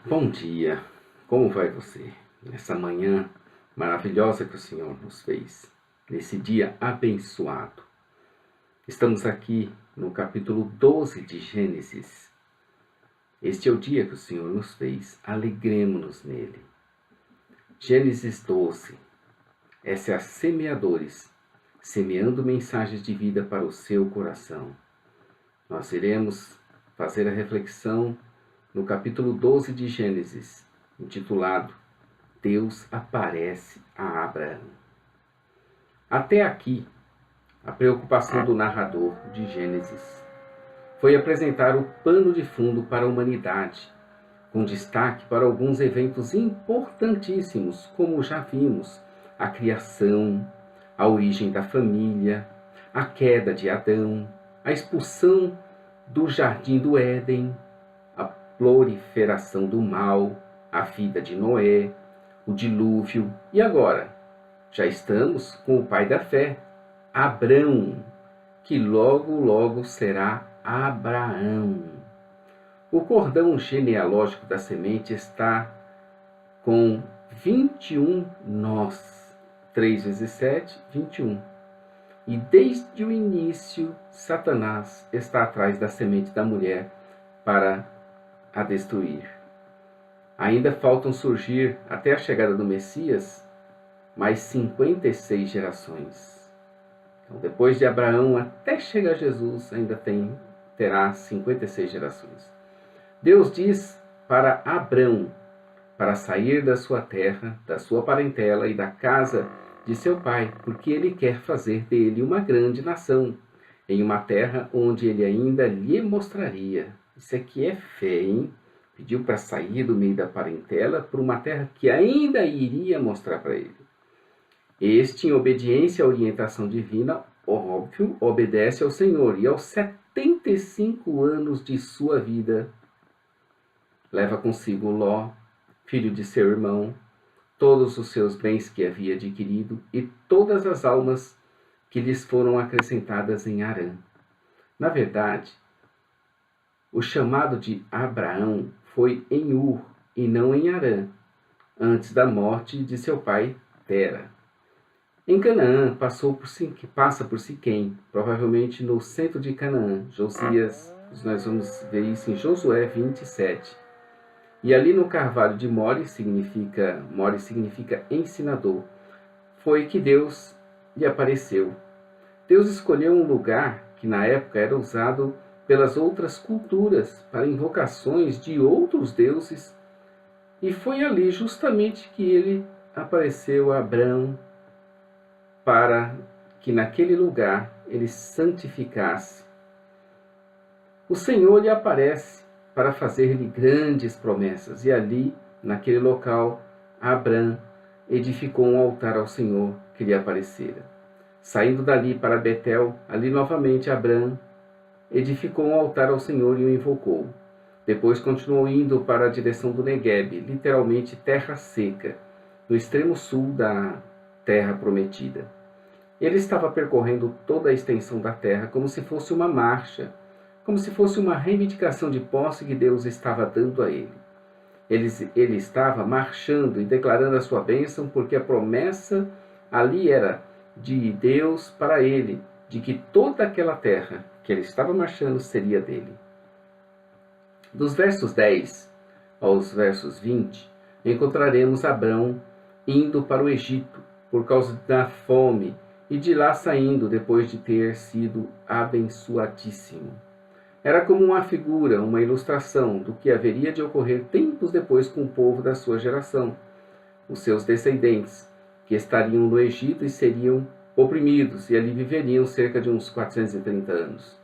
Bom dia, como vai você? Nessa manhã maravilhosa que o Senhor nos fez, nesse dia abençoado. Estamos aqui no capítulo 12 de Gênesis. Este é o dia que o Senhor nos fez, alegremo-nos nele. Gênesis 12, essa é a Semeadores, semeando mensagens de vida para o seu coração. Nós iremos fazer a reflexão no capítulo 12 de Gênesis, intitulado Deus aparece a Abraão. Até aqui, a preocupação do narrador de Gênesis foi apresentar o pano de fundo para a humanidade, com destaque para alguns eventos importantíssimos, como já vimos, a criação, a origem da família, a queda de Adão, a expulsão do jardim do Éden, a proliferação do mal, a vida de Noé, o dilúvio. E agora, já estamos com o pai da fé, Abrão, que logo será Abraão. O cordão genealógico da semente está com 21 nós. 3 vezes 7, 21. E desde o início, Satanás está atrás da semente da mulher para a destruir. Ainda faltam surgir, até a chegada do Messias, mais 56 gerações. Então, depois de Abraão até chegar Jesus, ainda terá 56 gerações. Deus diz para Abrão, para sair da sua terra, da sua parentela e da casa de seu pai, porque ele quer fazer dele uma grande nação, em uma terra onde ele ainda lhe mostraria. Isso aqui é fé, hein? Pediu para sair do meio da parentela para uma terra que ainda iria mostrar para ele. Este, em obediência à orientação divina, óbvio, obedece ao Senhor. E aos 75 anos de sua vida, leva consigo Ló, filho de seu irmão, todos os seus bens que havia adquirido e todas as almas que lhes foram acrescentadas em Harã. Na verdade, o chamado de Abraão foi em Ur e não em Harã, antes da morte de seu pai Tera. Em Canaã passa por Siquém, provavelmente no centro de Canaã. Josias, nós vamos ver isso em Josué 27. E ali no carvalho de More significa ensinador, foi que Deus lhe apareceu. Deus escolheu um lugar que na época era usado pelas outras culturas para invocações de outros deuses, e foi ali justamente que ele apareceu a Abrão para que naquele lugar ele santificasse. O Senhor lhe aparece para fazer-lhe grandes promessas, e ali, naquele local, Abrão edificou um altar ao Senhor que lhe aparecera. Saindo dali para Betel, ali novamente Abrão edificou um altar ao Senhor e o invocou. Depois continuou indo para a direção do Neguebe, literalmente terra seca, no extremo sul da terra prometida. Ele estava percorrendo toda a extensão da terra como se fosse uma marcha, como se fosse uma reivindicação de posse que Deus estava dando a ele. Ele estava marchando e declarando a sua bênção, porque a promessa ali era de Deus para ele, de que toda aquela terra que ele estava marchando seria dele. Dos versos 10 aos versos 20, encontraremos Abrão indo para o Egito por causa da fome e de lá saindo depois de ter sido abençoadíssimo. Era como uma figura, uma ilustração do que haveria de ocorrer tempos depois com o povo da sua geração, os seus descendentes, que estariam no Egito e seriam oprimidos, e ali viveriam cerca de uns 430 anos.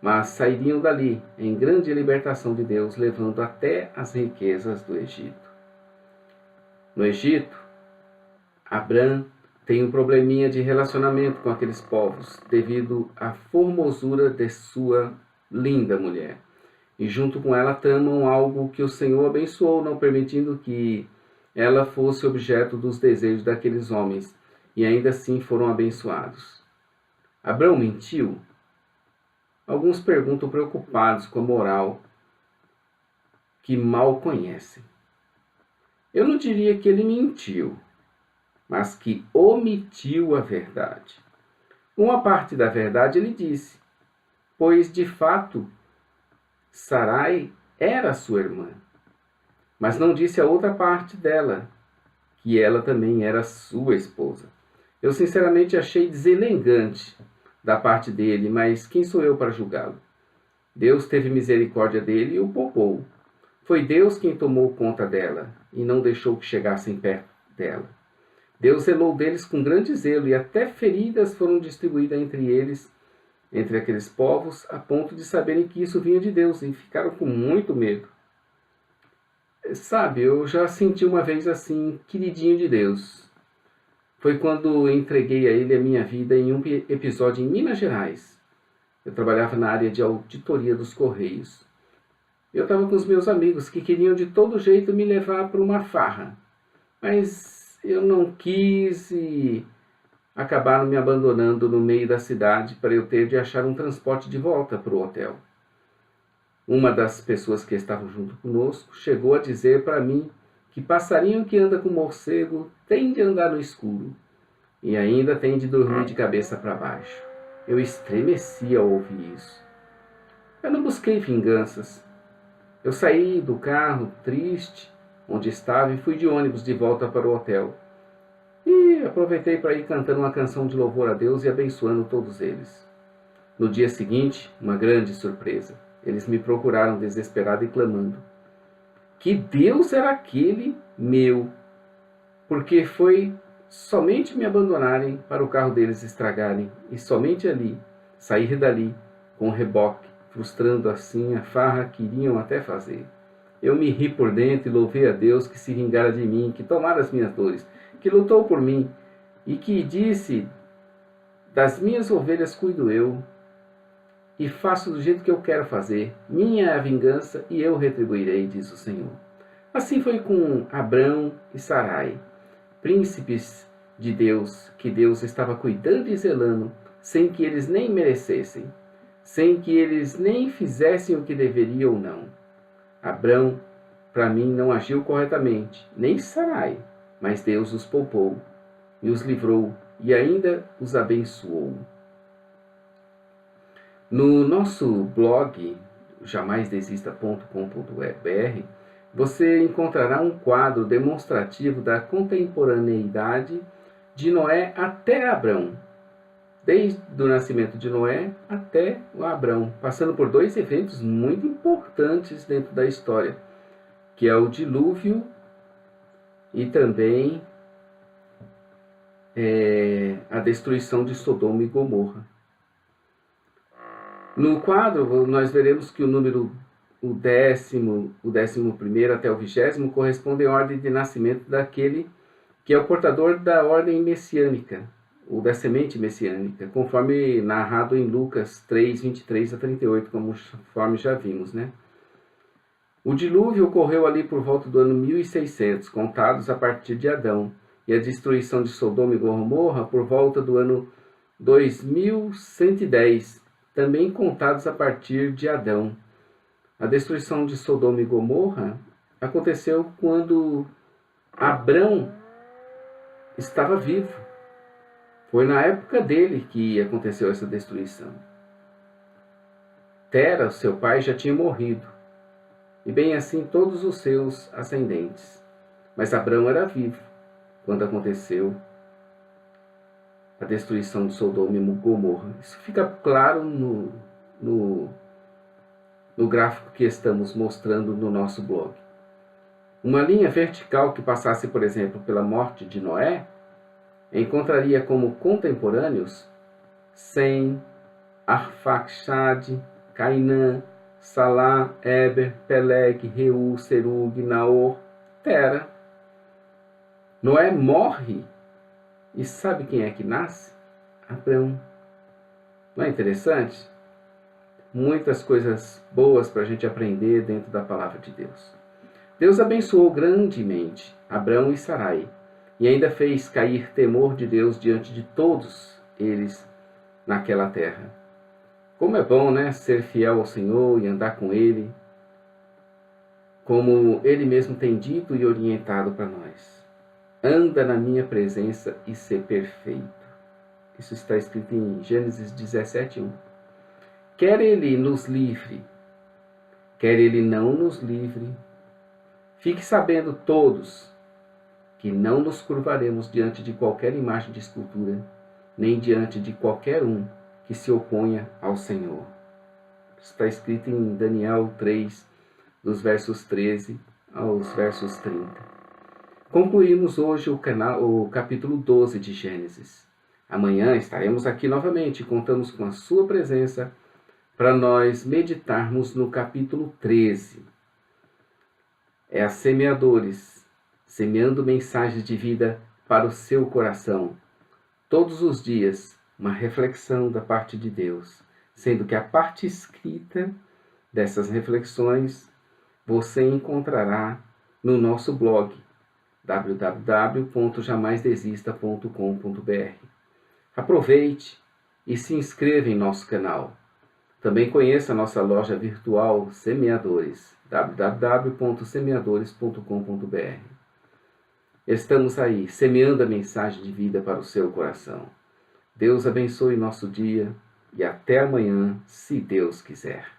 Mas sairiam dali em grande libertação de Deus, levando até as riquezas do Egito. No Egito, Abrão tem um probleminha de relacionamento com aqueles povos, devido à formosura de sua linda mulher. E junto com ela tramam algo que o Senhor abençoou, não permitindo que ela fosse objeto dos desejos daqueles homens, e ainda assim foram abençoados. Abrão mentiu? Alguns perguntam preocupados com a moral que mal conhecem. Eu não diria que ele mentiu, mas que omitiu a verdade. Uma parte da verdade ele disse, pois de fato Sarai era sua irmã, mas não disse a outra parte dela, que ela também era sua esposa. Eu sinceramente achei deselegante da parte dele, mas quem sou eu para julgá-lo? Deus teve misericórdia dele e o poupou. Foi Deus quem tomou conta dela e não deixou que chegassem perto dela. Deus zelou deles com grande zelo e até feridas foram distribuídas entre eles, entre aqueles povos, a ponto de saberem que isso vinha de Deus e ficaram com muito medo. Sabe, eu já senti uma vez assim, queridinho de Deus. Foi quando entreguei a ele a minha vida em um episódio em Minas Gerais. Eu trabalhava na área de auditoria dos Correios. Eu estava com os meus amigos que queriam de todo jeito me levar para uma farra. Mas eu não quis e acabaram me abandonando no meio da cidade para eu ter de achar um transporte de volta para o hotel. Uma das pessoas que estavam junto conosco chegou a dizer para mim que passarinho que anda com morcego tem de andar no escuro e ainda tem de dormir de cabeça para baixo. Eu estremeci ao ouvir isso. Eu não busquei vinganças. Eu saí do carro, triste, onde estava, e fui de ônibus de volta para o hotel. E aproveitei para ir cantando uma canção de louvor a Deus e abençoando todos eles. No dia seguinte, uma grande surpresa. Eles me procuraram desesperado e clamando. Que Deus era aquele meu? Porque foi somente me abandonarem para o carro deles estragarem e somente ali, sair dali com reboque, frustrando assim a farra que iriam até fazer. Eu me ri por dentro e louvei a Deus que se vingara de mim, que tomara as minhas dores, que lutou por mim e que disse, das minhas ovelhas cuido eu e faço do jeito que eu quero fazer. Minha é a vingança e eu retribuirei, diz o Senhor. Assim foi com Abrão e Sarai, príncipes de Deus, que Deus estava cuidando e zelando, sem que eles nem merecessem, sem que eles nem fizessem o que deveriam ou não. Abrão, para mim, não agiu corretamente, nem Sarai, mas Deus os poupou e os livrou e ainda os abençoou. No nosso blog, jamaisdesista.com.br, você encontrará um quadro demonstrativo da contemporaneidade de Noé até Abrão, desde o nascimento de Noé até o Abrão, passando por dois eventos muito importantes dentro da história, que é o dilúvio e também a destruição de Sodoma e Gomorra. No quadro, nós veremos que o número o 11º até o 20º correspondem à ordem de nascimento daquele que é o portador da ordem messiânica, ou da semente messiânica, conforme narrado em Lucas 3, 23 a 38, conforme já vimos, né? O dilúvio ocorreu ali por volta do ano 1600, contados a partir de Adão, e a destruição de Sodoma e Gomorra por volta do ano 2110, também contados a partir de Adão. A destruição de Sodoma e Gomorra aconteceu quando Abrão estava vivo. Foi na época dele que aconteceu essa destruição. Tera, seu pai, já tinha morrido, e bem assim todos os seus ascendentes. Mas Abrão era vivo quando aconteceu a destruição de Sodoma e Gomorra. Isso fica claro no gráfico que estamos mostrando no nosso blog. Uma linha vertical que passasse, por exemplo, pela morte de Noé, encontraria como contemporâneos Sem, Arfaxade, Cainã, Salá, Eber, Peleg, Reu, Serug, Naor, Tera. Noé morre e sabe quem é que nasce? Abrão. Não é interessante? Muitas coisas boas para a gente aprender dentro da palavra de Deus. Deus abençoou grandemente Abrão e Sarai e ainda fez cair temor de Deus diante de todos eles naquela terra. Como é bom, né, ser fiel ao Senhor e andar com Ele. como Ele mesmo tem dito e orientado para nós. Anda na minha presença e ser perfeito. Isso está escrito em Gênesis 17:1. Quer Ele nos livre, quer Ele não nos livre, fique sabendo todos que não nos curvaremos diante de qualquer imagem de escultura, nem diante de qualquer um que se oponha ao Senhor. Isso está escrito em Daniel 3, dos versos 13 aos versos 30. Concluímos hoje o capítulo 12 de Gênesis. Amanhã estaremos aqui novamente e contamos com a sua presença para nós meditarmos no capítulo 13. É a semeadores, semeando mensagens de vida para o seu coração. Todos os dias, uma reflexão da parte de Deus, sendo que a parte escrita dessas reflexões você encontrará no nosso blog www.jamaisdesista.com.br. Aproveite e se inscreva em nosso canal. Também conheça a nossa loja virtual Semeadores, www.semeadores.com.br. Estamos aí, semeando a mensagem de vida para o seu coração. Deus abençoe nosso dia e até amanhã, se Deus quiser.